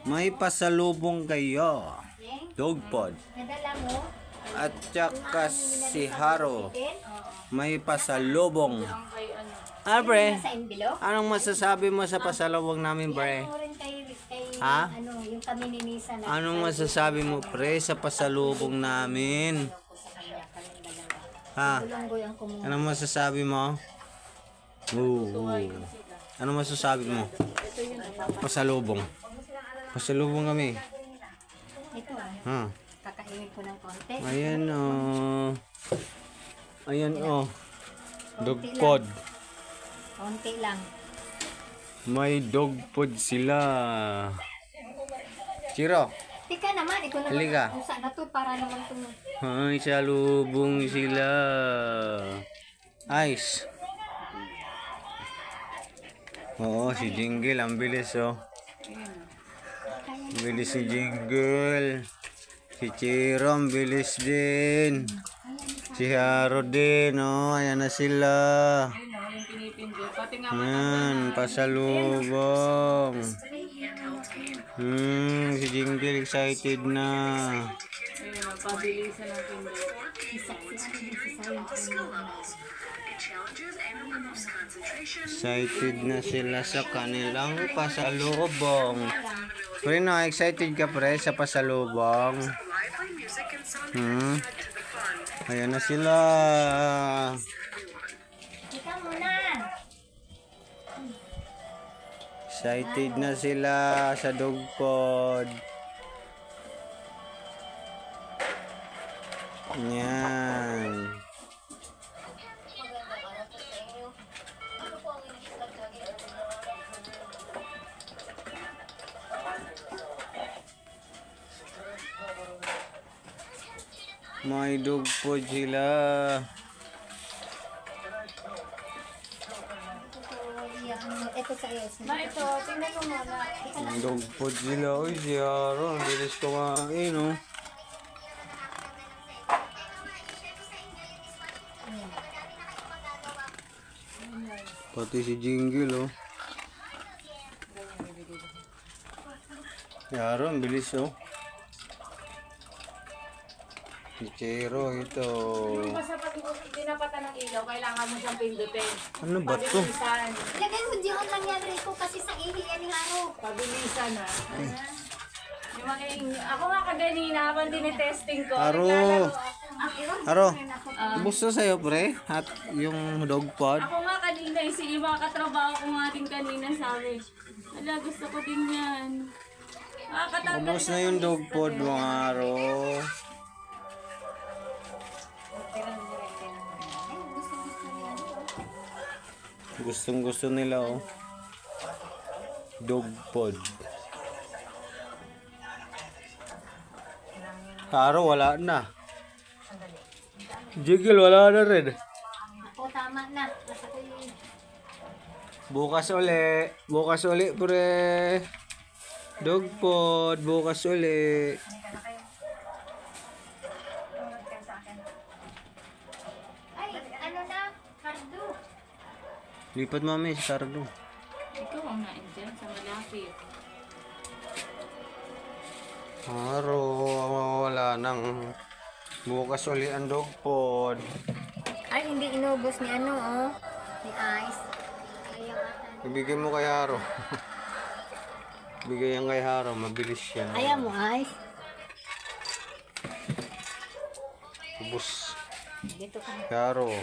May pasalubong kayo. Dog pod. Nadala mo? At saka si Haro. May pasalubong. Pre? Sa envelope? Anong masasabi mo sa pasalubong namin, pre? Ano rin kay Ha? ano, yung kami ni Nisa na. Anong masasabi mo, pre, sa pasalubong namin? Ha? Bulonggoy ang kumuha. Anong masasabi mo? Oo. Anong masasabi mo? Pasalubong. Pasalubong kami. Ito Ha? kakainin ko ng konti. Ayan oh. Ayan oh. Dog pod. Konti lang. May dog pod sila. Chiro. Tika naman, ikaw naman. Halika. Usa na to para naman itong... Ay, salubong sila. Ice. Oo, si Jingle. Ang bilis oh. Ang bilis si Jingle. Si Chiro, ang bilis din. Si Haro din, oh. Ayan na sila. Ayan, pasalubong. Si Jingle excited na. Excited na sila sa kanilang pasalubong. Pre, na excited ka pre sa pasalubong? Ayan na sila. Ika muna. Excited na sila sa dog pod. Yan. May dog pod sila. Ito sa iyo. Ito, tingnan mo muna. May dog pod sila. Uy, si Haro. Ang bilis kumain, oh. Pati si Jingle, oh. Si Haro, ang bilis, oh. Si Chiro, ito. Basta pag dinapatan ng ilaw, kailangan mo siyang pindutin. Ano ba to? Pabilisan. Ilagay mo diyon lang yan, Rico, kasi sa ihi yan ni Haro. Pabilisan na. Yung mga ako nga kaganina, habang dinitesting ko. Haro. naglalaro ako. Haro, gusto sa'yo, pre? At yung dog pod? Ako nga kanina, yung mga katrabaho ko nga din kanina sabi. Wala, gusto ko din yan. Nakakatanggal Ubus na yung dog pod, mga Haro. Gustong gusto nila, oh. Dog pod. Haro, wala na. Jiggle, wala na rin. Ako, tama na. Nasa ko yun. Bukas uli. Bukas uli, pre. Dog pod. Bukas uli. Ay, ano na? Kardo. Lipat mami si Cardo. Ikaw ang nain dyan sa malapit. Haro, wala nang. Bukas uli ang dog pod. Ay, hindi inubos ni ano, oh. Ni Ice. Ayaw ata. Ibigay mo kay Haro. Bigay yan kay Haro. Mabilis yan. Ayaw mo, Ice? Ubus. Dito ka. Kay Haro.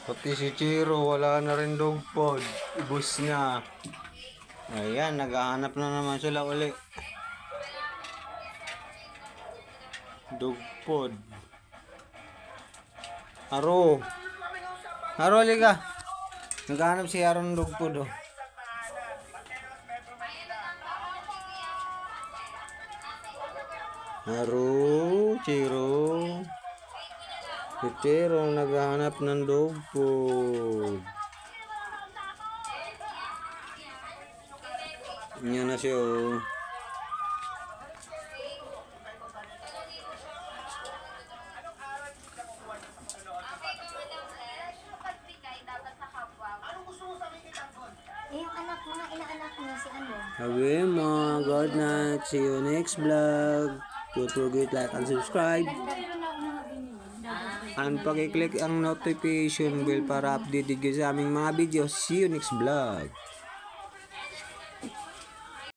Pati si Chiro, wala na rin dog pod. Ubus na. Ayan, naghahanap na naman sila uli. Dog pod. Haro. Haro, halika. Naghahanap si Haro ng dog pod, oh. Haro, Chiro. Si Chiro naghahanap ng dog food. Yan na siya, oh. Eh, yung ano mga inaanak niya si ano. Sabi mo, good night. See you next vlog. Don't forget like and subscribe. And pag-click ang notification bell para updated kayo sa aming mga video. See you next vlog.